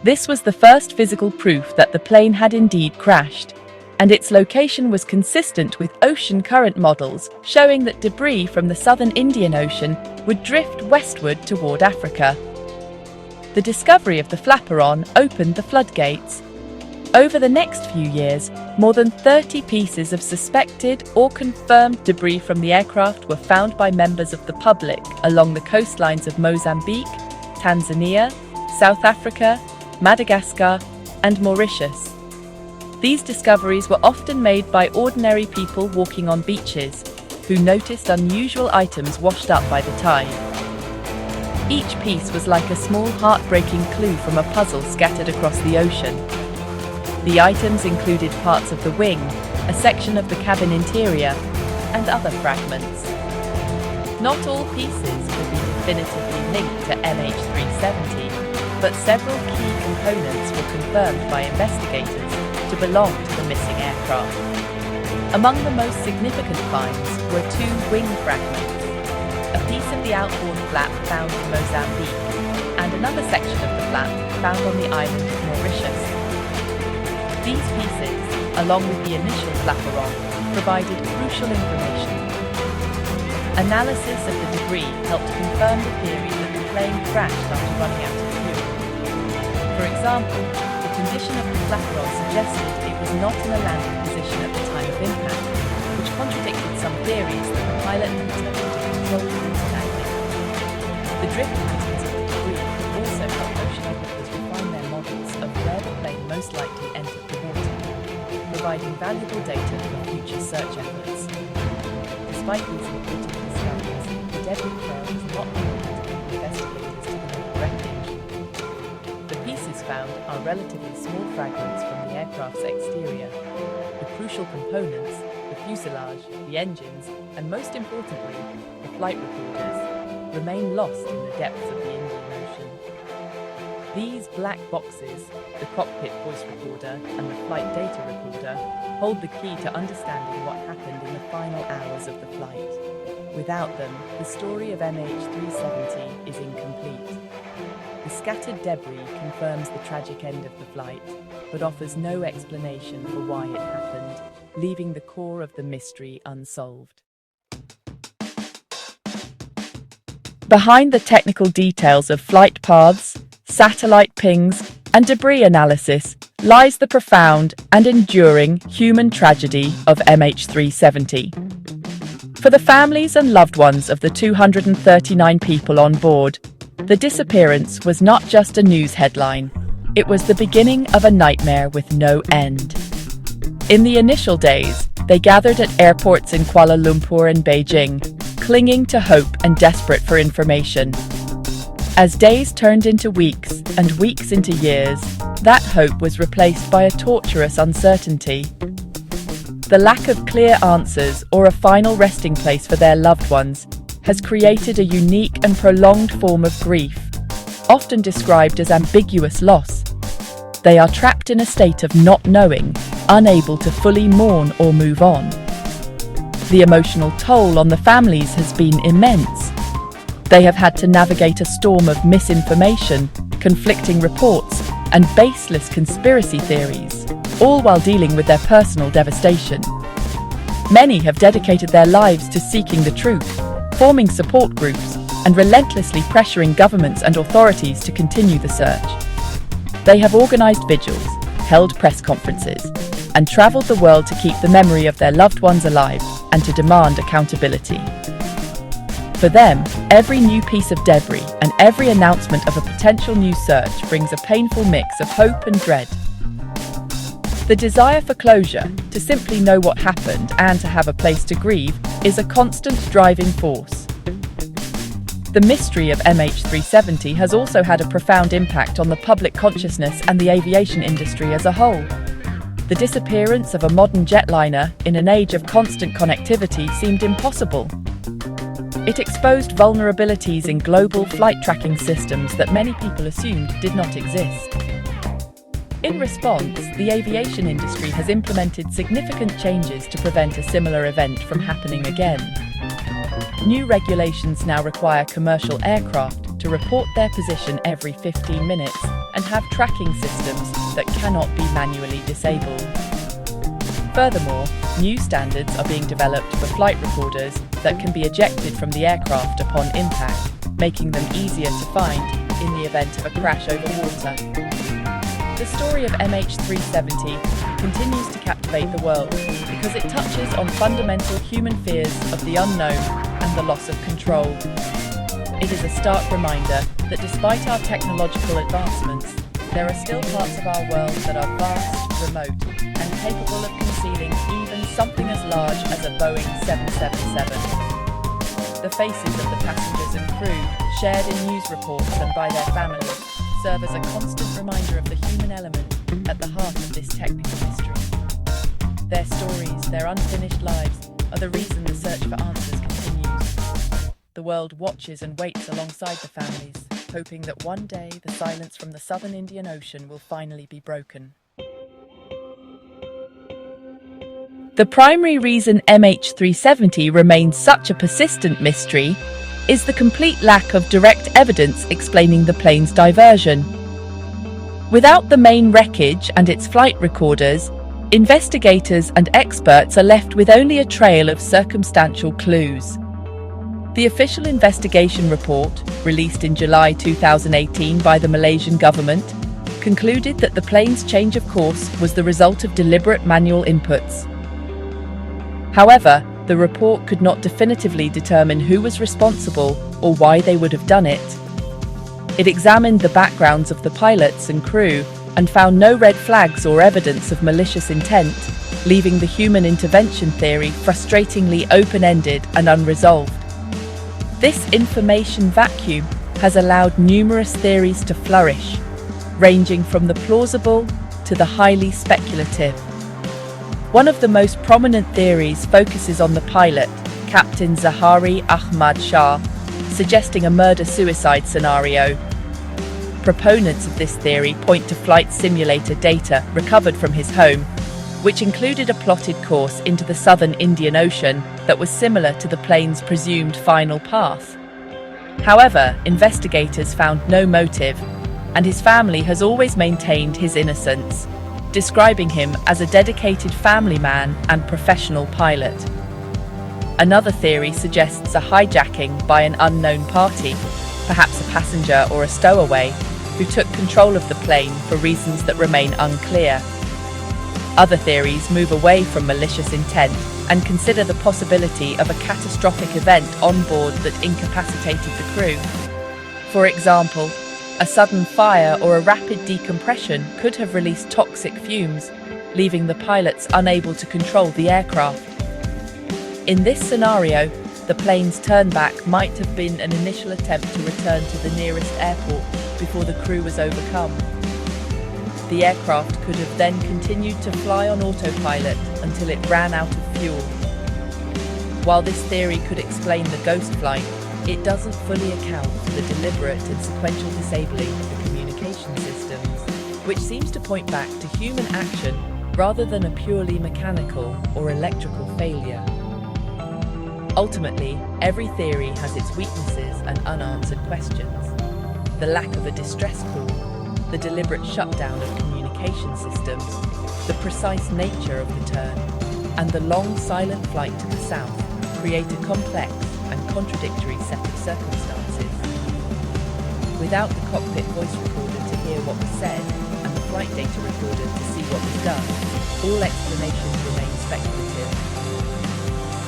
This was the first physical proof that the plane had indeed crashed, and its location was consistent with ocean current models showing that debris from the southern Indian Ocean would drift westward toward Africa. The discovery of the flaperon opened the floodgates. Over the next few years, more than 30 pieces of suspected or confirmed debris from the aircraft were found by members of the public along the coastlines of Mozambique, Tanzania, South Africa, Madagascar, and Mauritius. These discoveries were often made by ordinary people walking on beaches, who noticed unusual items washed up by the tide. Each piece was like a small heartbreaking clue from a puzzle scattered across the ocean. The items included parts of the wing, a section of the cabin interior, and other fragments. Not all pieces could be definitively linked to MH370, but several key components were confirmed by investigators to belong to the missing aircraft. Among the most significant finds were two wing fragments, a piece of the outboard flap found in Mozambique, and another section of the flap found on the island of Mauritius. These pieces, along with the initial flaperon, provided crucial information. Analysis of the debris helped confirm the theory that the plane crashed after running out of fuel. For example, the condition of the flaperon suggested it was not in a landing position at the time of impact, which contradicted some theories that the pilot had attempted to control the route landing. The drift patterns of the debris also helped oceanographers refine their models of where the plane most likely entered the water, providing valuable data for future search efforts. Despite these important discoveries, the debris trail has not been limited investigators to the correct injury. The pieces found are relatively small fragments from the aircraft's exterior. The crucial components, the fuselage, the engines, and most importantly, the flight recorders, remain lost in the depths of the Indian Ocean. These black boxes, the cockpit voice recorder and the flight data recorder, hold the key to understanding what happened in the final hours of the flight. Without them, the story of MH370 is incomplete. The scattered debris confirms the tragic end of the flight, but offers no explanation for why it happened, leaving the core of the mystery unsolved. Behind the technical details of flight paths, satellite pings, and debris analysis lies the profound and enduring human tragedy of MH370. For the families and loved ones of the 239 people on board, the disappearance was not just a news headline. It was the beginning of a nightmare with no end. In the initial days, they gathered at airports in Kuala Lumpur and Beijing, clinging to hope and desperate for information. As days turned into weeks and weeks into years, that hope was replaced by a torturous uncertainty. The lack of clear answers or a final resting place for their loved ones has created a unique and prolonged form of grief, often described as ambiguous loss. They are trapped in a state of not knowing, unable to fully mourn or move on. The emotional toll on the families has been immense. They have had to navigate a storm of misinformation, conflicting reports, and baseless conspiracy theories, all while dealing with their personal devastation. Many have dedicated their lives to seeking the truth, forming support groups, and relentlessly pressuring governments and authorities to continue the search. They have organized vigils, held press conferences, and traveled the world to keep the memory of their loved ones alive and to demand accountability. For them, every new piece of debris and every announcement of a potential new search brings a painful mix of hope and dread. The desire for closure, to simply know what happened and to have a place to grieve, is a constant driving force. The mystery of MH370 has also had a profound impact on the public consciousness and the aviation industry as a whole. The disappearance of a modern jetliner in an age of constant connectivity seemed impossible. It exposed vulnerabilities in global flight tracking systems that many people assumed did not exist. In response, the aviation industry has implemented significant changes to prevent a similar event from happening again. New regulations now require commercial aircraft to report their position every 15 minutes and have tracking systems that cannot be manually disabled. Furthermore, new standards are being developed for flight recorders that can be ejected from the aircraft upon impact, making them easier to find in the event of a crash over water. The story of MH370 continues to captivate the world because it touches on fundamental human fears of the unknown and the loss of control. It is a stark reminder that despite our technological advancements, there are still parts of our world that are vast, remote, and capable of concealing even something as large as a Boeing 777. The faces of the passengers and crew, shared in news reports and by their families, serve as a constant reminder of the human element at the heart of this technical mystery. Their stories, their unfinished lives, are the reason the search for answers continues. The world watches and waits alongside the families, hoping that one day the silence from the southern Indian Ocean will finally be broken. The primary reason MH370 remains such a persistent mystery is the complete lack of direct evidence explaining the plane's diversion. Without the main wreckage and its flight recorders, investigators and experts are left with only a trail of circumstantial clues. The official investigation report, released in July 2018 by the Malaysian government, concluded that the plane's change of course was the result of deliberate manual inputs. However, the report could not definitively determine who was responsible or why they would have done it. It examined the backgrounds of the pilots and crew and found no red flags or evidence of malicious intent, leaving the human intervention theory frustratingly open-ended and unresolved. This information vacuum has allowed numerous theories to flourish, ranging from the plausible to the highly speculative. One of the most prominent theories focuses on the pilot, Captain Zahari Ahmad Shah, suggesting a murder-suicide scenario. Proponents of this theory point to flight simulator data recovered from his home, which included a plotted course into the southern Indian Ocean that was similar to the plane's presumed final path. However, investigators found no motive, and his family has always maintained his innocence, describing him as a dedicated family man and professional pilot. Another theory suggests a hijacking by an unknown party, perhaps a passenger or a stowaway, who took control of the plane for reasons that remain unclear. Other theories move away from malicious intent and consider the possibility of a catastrophic event on board that incapacitated the crew. For example, a sudden fire or a rapid decompression could have released toxic fumes, leaving the pilots unable to control the aircraft. In this scenario, the plane's turnback might have been an initial attempt to return to the nearest airport before the crew was overcome. The aircraft could have then continued to fly on autopilot until it ran out of fuel. While this theory could explain the ghost flight, it doesn't fully account for the deliberate and sequential disabling of the communication systems, which seems to point back to human action rather than a purely mechanical or electrical failure. Ultimately, every theory has its weaknesses and unanswered questions. The lack of a distress call, the deliberate shutdown of communication systems, the precise nature of the turn, and the long silent flight to the south create a complex and contradictory set of circumstances. Without the cockpit voice recorder to hear what was said and the flight data recorder to see what was done, all explanations remain speculative.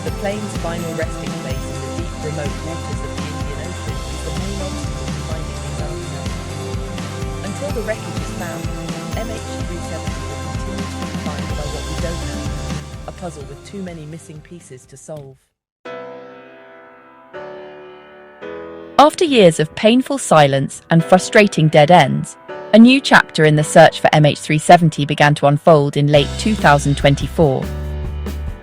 The plane's final resting place in the deep remote waters of the Indian Ocean is the main obstacle to finding these answers. Until the wreckage is found, MH370 will continue to be defined by what we don't know, a puzzle with too many missing pieces to solve. After years of painful silence and frustrating dead ends, a new chapter in the search for MH370 began to unfold in late 2024.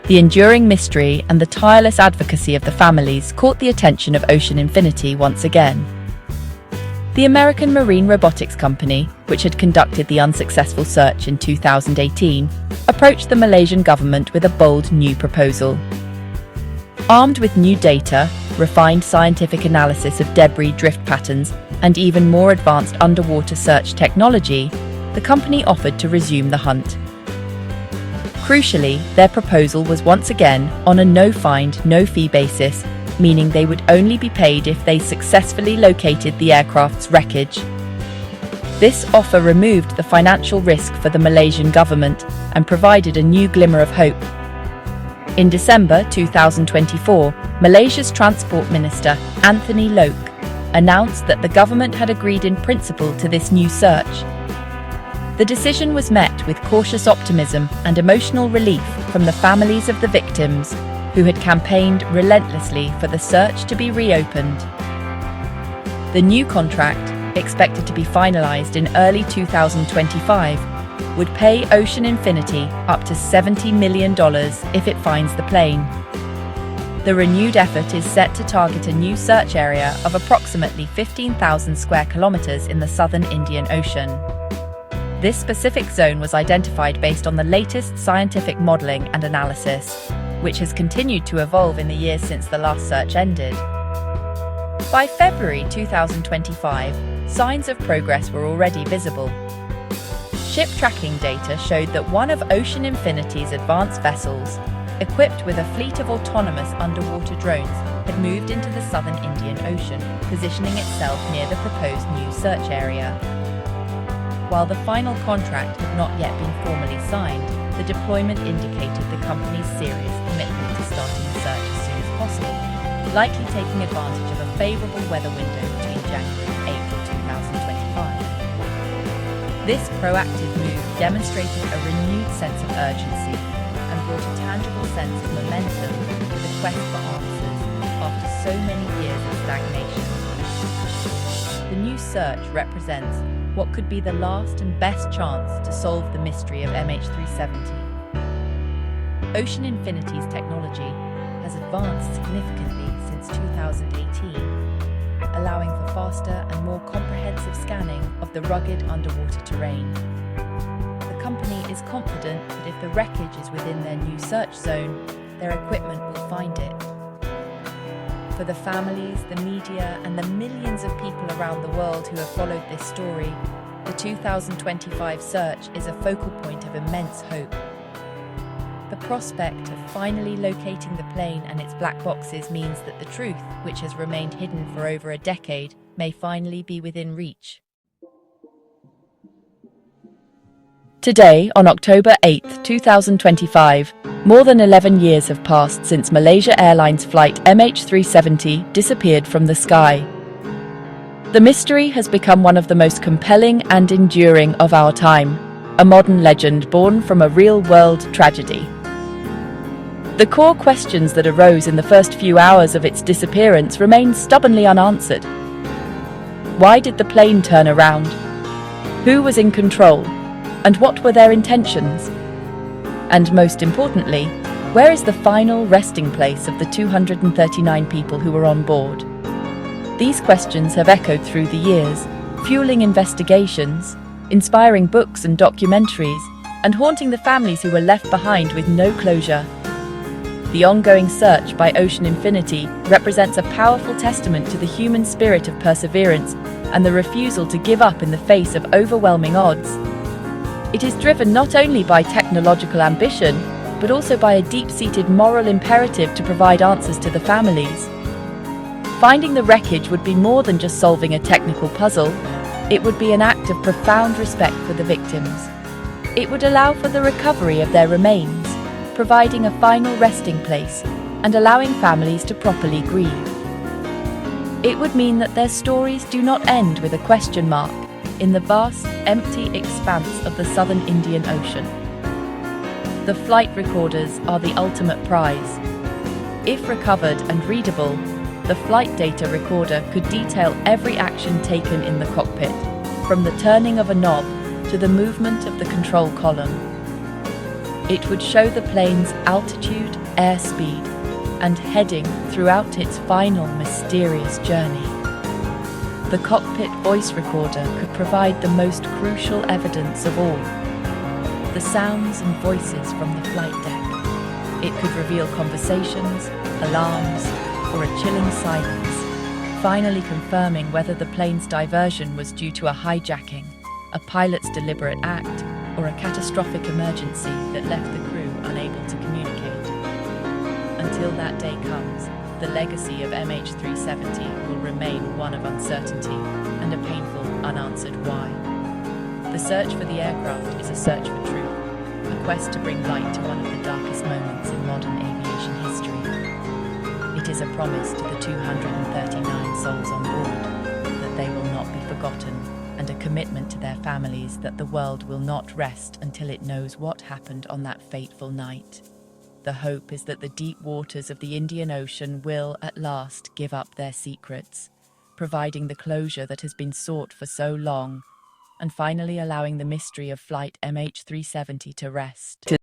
The enduring mystery and the tireless advocacy of the families caught the attention of Ocean Infinity once again. The American marine robotics company, which had conducted the unsuccessful search in 2018, approached the Malaysian government with a bold new proposal. Armed with new data, refined scientific analysis of debris drift patterns, and even more advanced underwater search technology, the company offered to resume the hunt. Crucially, their proposal was once again on a no-find, no-fee basis, meaning they would only be paid if they successfully located the aircraft's wreckage. This offer removed the financial risk for the Malaysian government and provided a new glimmer of hope. In December 2024, Malaysia's Transport Minister, Anthony Loke, announced that the government had agreed in principle to this new search. The decision was met with cautious optimism and emotional relief from the families of the victims, who had campaigned relentlessly for the search to be reopened. The new contract, expected to be finalized in early 2025, would pay Ocean Infinity up to $70 million if it finds the plane. The renewed effort is set to target a new search area of approximately 15,000 square kilometers in the southern Indian Ocean. This specific zone was identified based on the latest scientific modeling and analysis, which has continued to evolve in the years since the last search ended. By February 2025, signs of progress were already visible. Ship tracking data showed that one of Ocean Infinity's advanced vessels, equipped with a fleet of autonomous underwater drones, had moved into the southern Indian Ocean, positioning itself near the proposed new search area. While the final contract had not yet been formally signed, the deployment indicated the company's serious commitment to starting the search as soon as possible, likely taking advantage of a favorable weather window between January and April 2025. This proactive move demonstrated a renewed sense of urgency and brought a tangible sense of momentum to the quest for answers after so many years of stagnation. The new search represents what could be the last and best chance to solve the mystery of MH370. Ocean Infinity's technology has advanced significantly since 2018, allowing for faster and more comprehensive scanning of the rugged underwater terrain. The company is confident that if the wreckage is within their new search zone, their equipment will find it. For the families, the media, and the millions of people around the world who have followed this story, the 2025 search is a focal point of immense hope. The prospect of finally locating the plane and its black boxes means that the truth, which has remained hidden for over a decade, may finally be within reach. Today, on October 8, 2025, more than 11 years have passed since Malaysia Airlines Flight MH370 disappeared from the sky. The mystery has become one of the most compelling and enduring of our time, a modern legend born from a real-world tragedy. The core questions that arose in the first few hours of its disappearance remain stubbornly unanswered. Why did the plane turn around? Who was in control? And what were their intentions? And most importantly, where is the final resting place of the 239 people who were on board? These questions have echoed through the years, fueling investigations, inspiring books and documentaries, and haunting the families who were left behind with no closure. The ongoing search by Ocean Infinity represents a powerful testament to the human spirit of perseverance and the refusal to give up in the face of overwhelming odds. It is driven not only by technological ambition, but also by a deep-seated moral imperative to provide answers to the families. Finding the wreckage would be more than just solving a technical puzzle. It would be an act of profound respect for the victims. It would allow for the recovery of their remains, providing a final resting place and allowing families to properly grieve. It would mean that their stories do not end with a question mark in the vast, empty expanse of the southern Indian Ocean. The flight recorders are the ultimate prize. If recovered and readable, the flight data recorder could detail every action taken in the cockpit, from the turning of a knob to the movement of the control column. It would show the plane's altitude, airspeed, and heading throughout its final mysterious journey. The cockpit voice recorder could provide the most crucial evidence of all: the sounds and voices from the flight deck. It could reveal conversations, alarms, or a chilling silence, finally confirming whether the plane's diversion was due to a hijacking, a pilot's deliberate act, or a catastrophic emergency that left the crew unable to communicate. Until that day comes, the legacy of MH370 will remain one of uncertainty and a painful, unanswered why. The search for the aircraft is a search for truth, a quest to bring light to one of the darkest moments in modern aviation history. It is a promise to the 239 souls on board that they will not be forgotten, and a commitment to their families that the world will not rest until it knows what happened on that fateful night. The hope is that the deep waters of the Indian Ocean will, at last, give up their secrets, providing the closure that has been sought for so long, and finally allowing the mystery of Flight MH370 to rest.